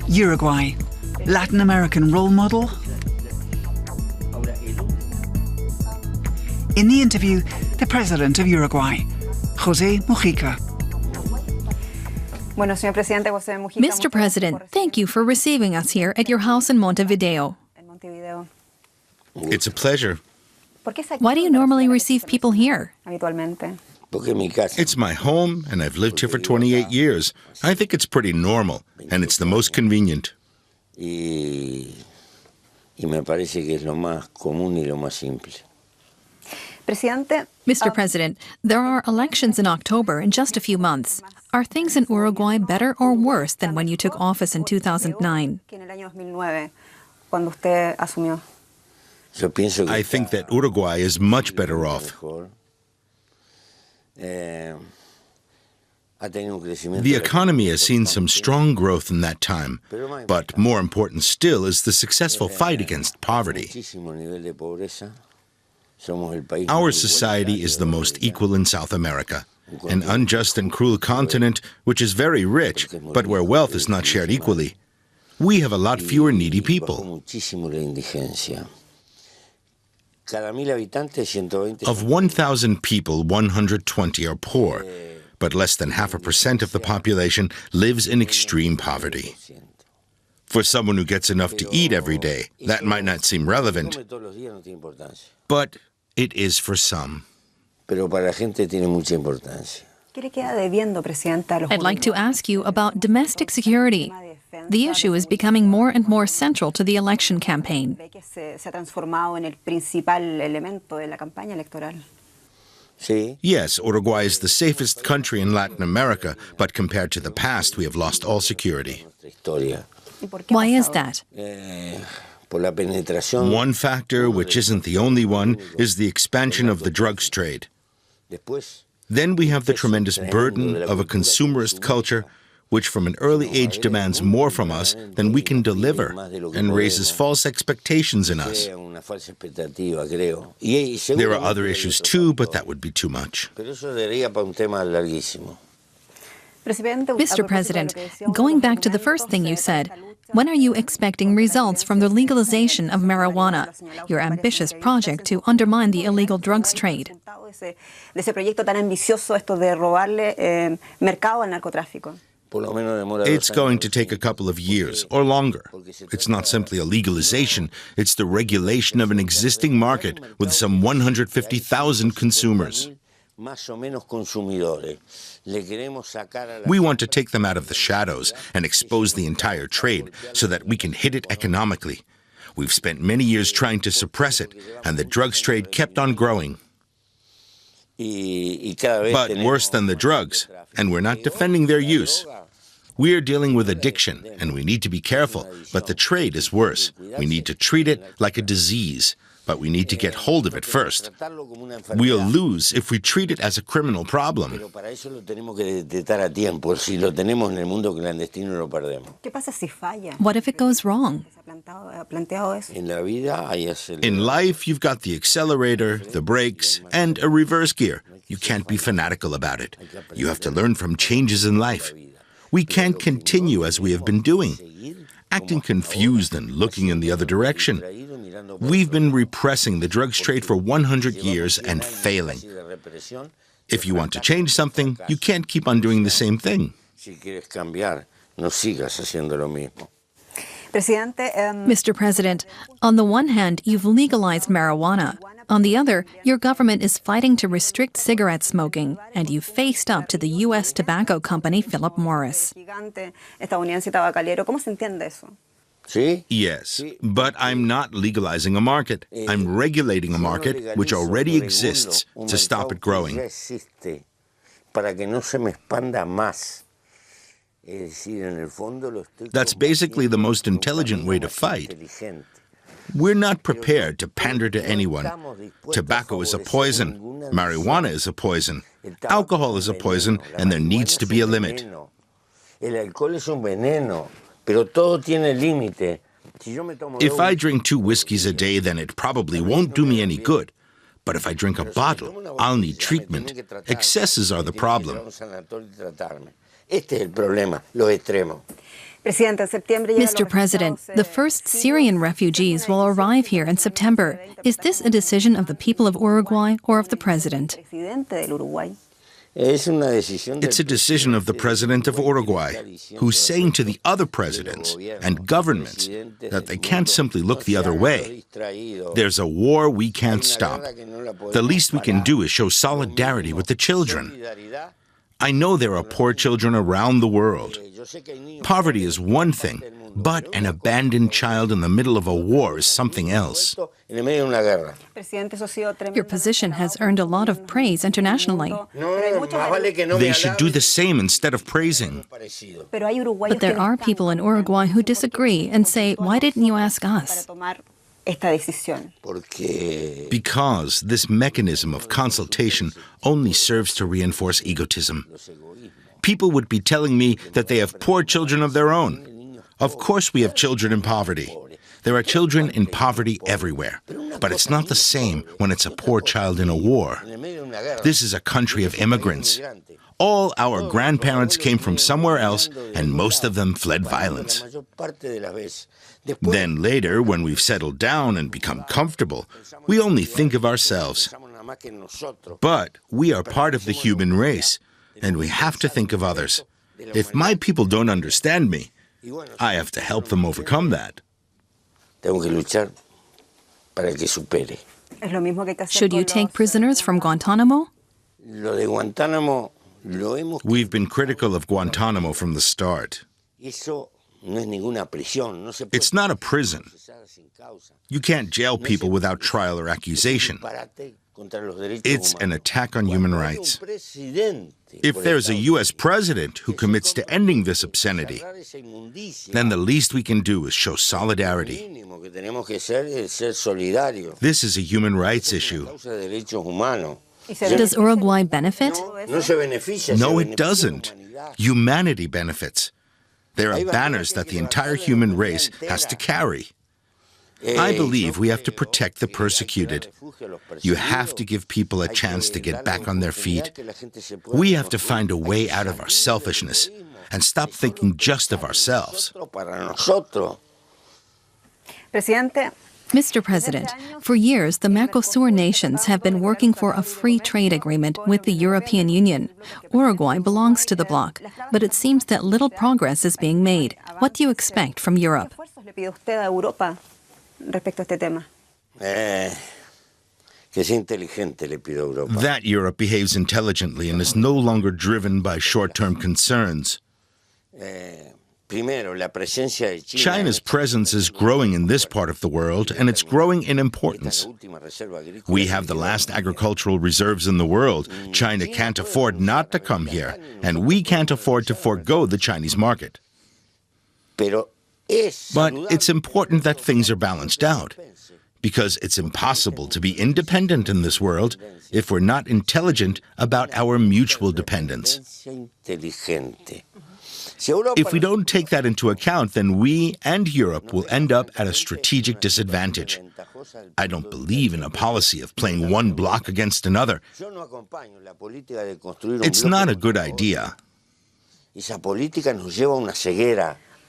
Uruguay, Latin American role model. In the interview, the president of Uruguay, José Mujica. Mr. President, thank you for receiving us here at your house in Montevideo. It's a pleasure. Why do you normally receive people here? It's my home, and I've lived here for 28 years. I think it's pretty normal, and it's the most convenient. Mr. President, there are elections in October in just a few months. Are things in Uruguay better or worse than when you took office in 2009? I think that Uruguay is much better off. The economy has seen some strong growth in that time, but more important still is the successful fight against poverty. Our society is the most equal in South America, an unjust and cruel continent which is very rich, but where wealth is not shared equally. We have a lot fewer needy people. Of 1,000 people, 120 are poor, but less than 0.5% of the population lives in extreme poverty. For someone who gets enough to eat every day, that might not seem relevant, but it is for some. I'd like to ask you about domestic security. The issue is becoming more and more central to the election campaign. Yes, Uruguay is the safest country in Latin America, but compared to the past, we have lost all security. Why is that? One factor, which isn't the only one, is the expansion of the drugs trade. Then we have the tremendous burden of a consumerist culture, which from an early age demands more from us than we can deliver and raises false expectations in us. There are other issues too, but that would be too much. Mr. President, going back to the first thing you said, when are you expecting results from the legalization of marijuana, your ambitious project to undermine the illegal drugs trade? It's going to take a couple of years or longer. It's not simply a legalization, it's the regulation of an existing market with some 150,000 consumers. We want to take them out of the shadows and expose the entire trade so that we can hit it economically. We've spent many years trying to suppress it, and the drugs trade kept on growing. But worse than the drugs, and we're not defending their use. We're dealing with addiction, and we need to be careful, but the trade is worse. We need to treat it like a disease, but we need to get hold of it first. We'll lose if we treat it as a criminal problem. What if it goes wrong? In life, you've got the accelerator, the brakes, and a reverse gear. You can't be fanatical about it. You have to learn from changes in life. We can't continue as we have been doing, acting confused and looking in the other direction. We've been repressing the drugs trade for 100 years and failing. If you want to change something, you can't keep on doing the same thing. Mr. President, on the one hand, you've legalized marijuana. On the other, your government is fighting to restrict cigarette smoking, and you've faced up to the U.S. tobacco company Philip Morris. Yes, but I'm not legalizing a market. I'm regulating a market which already exists to stop it growing. That's basically the most intelligent way to fight. We're not prepared to pander to anyone. Tobacco is a poison. Marijuana is a poison. Alcohol is a poison, and there needs to be a limit. If I drink 2 whiskeys a day, then it probably won't do me any good. But if I drink a bottle, I'll need treatment. Excesses are the problem. Mr. President, the first Syrian refugees will arrive here in September. Is this a decision of the people of Uruguay or of the president? It's a decision of the president of Uruguay, who's saying to the other presidents and governments that they can't simply look the other way. There's a war we can't stop. The least we can do is show solidarity with the children. I know there are poor children around the world. Poverty is one thing, but an abandoned child in the middle of a war is something else. Your position has earned a lot of praise internationally. They should do the same instead of praising. But there are people in Uruguay who disagree and say, why didn't you ask us? Because this mechanism of consultation only serves to reinforce egotism. People would be telling me that they have poor children of their own. Of course we have children in poverty. There are children in poverty everywhere. But it's not the same when it's a poor child in a war. This is a country of immigrants. All our grandparents came from somewhere else, and most of them fled violence. Then later, when we've settled down and become comfortable, we only think of ourselves. But we are part of the human race, and we have to think of others. If my people don't understand me, I have to help them overcome that. Should you take prisoners from Guantanamo? We've been critical of Guantanamo from the start. It's not a prison. You can't jail people without trial or accusation. It's an attack on human rights. If there's a U.S. president who commits to ending this obscenity, then the least we can do is show solidarity. This is a human rights issue. Does Uruguay benefit? No, it doesn't. Humanity benefits. There are banners that the entire human race has to carry. I believe we have to protect the persecuted. You have to give people a chance to get back on their feet. We have to find a way out of our selfishness and stop thinking just of ourselves. Mr. President, for years, the Mercosur nations have been working for a free trade agreement with the European Union. Uruguay belongs to the bloc, but it seems that little progress is being made. What do you expect from Europe? That Europe behaves intelligently and is no longer driven by short-term concerns. China's presence is growing in this part of the world, and it's growing in importance. We have the last agricultural reserves in the world. China can't afford not to come here, and we can't afford to forego the Chinese market. But it's important that things are balanced out, because it's impossible to be independent in this world if we're not intelligent about our mutual dependence. If we don't take that into account, then we and Europe will end up at a strategic disadvantage. I don't believe in a policy of playing one bloc against another. It's not a good idea.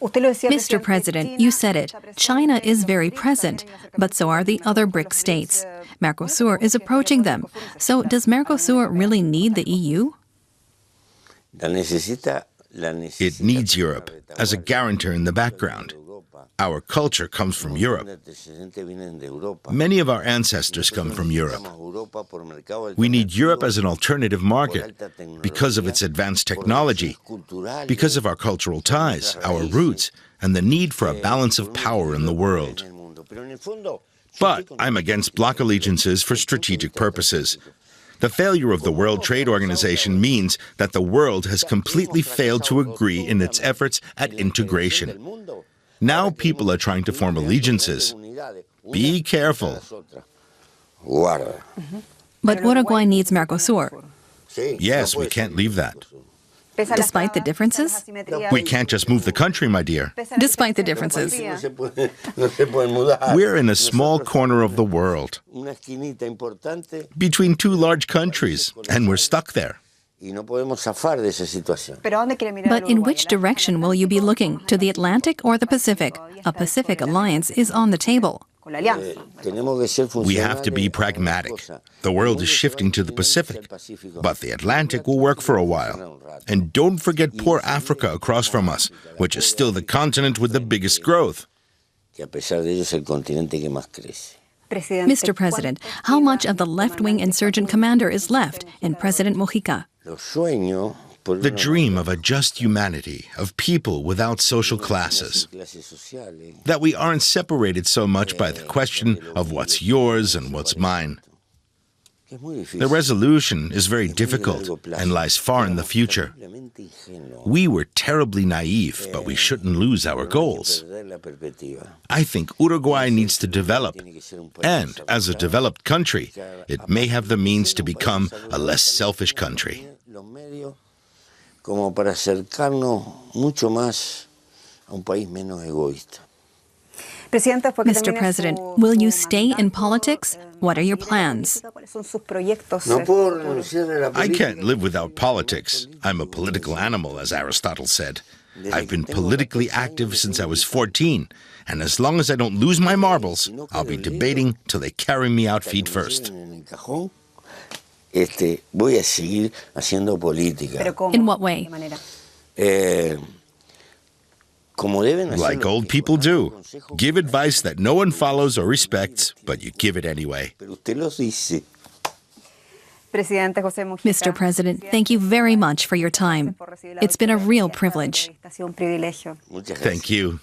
Mr. President, you said it. China is very present, but so are the other BRIC states. Mercosur is approaching them. So does Mercosur really need the EU? It needs Europe as a guarantor in the background. Our culture comes from Europe. Many of our ancestors come from Europe. We need Europe as an alternative market because of its advanced technology, because of our cultural ties, our roots, and the need for a balance of power in the world. But I'm against bloc allegiances for strategic purposes. The failure of the World Trade Organization means that the world has completely failed to agree in its efforts at integration. Now people are trying to form allegiances. Be careful. But Uruguay needs Mercosur. Yes, we can't leave that. Despite the differences? We can't just move the country, my dear. Despite the differences. We're in a small corner of the world, between two large countries, and we're stuck there. But in which direction will you be looking? To the Atlantic or the Pacific? A Pacific alliance is on the table. We have to be pragmatic. The world is shifting to the Pacific, but the Atlantic will work for a while. And don't forget poor Africa across from us, which is still the continent with the biggest growth. Mr. President, how much of the left-wing insurgent commander is left in President Mujica? The dream of a just humanity, of people without social classes. That we aren't separated so much by the question of what's yours and what's mine. The resolution is very difficult and lies far in the future. We were terribly naive, but we shouldn't lose our goals. I think Uruguay needs to develop, and as a developed country, it may have the means to become a less selfish country. Como para acercarnos mucho más a un país menos egoísta. Mr. President, will you stay in politics? What are your plans? I can't live without politics. I'm a political animal, as Aristotle said. I've been politically active since I was 14, and as long as I don't lose my marbles, I'll be debating till they carry me out feet first. Voy a seguir haciendo política. In what way? Like old people do. Give advice that no one follows or respects, but you give it anyway. Mr. President, thank you very much for your time. It's been a real privilege. Thank you.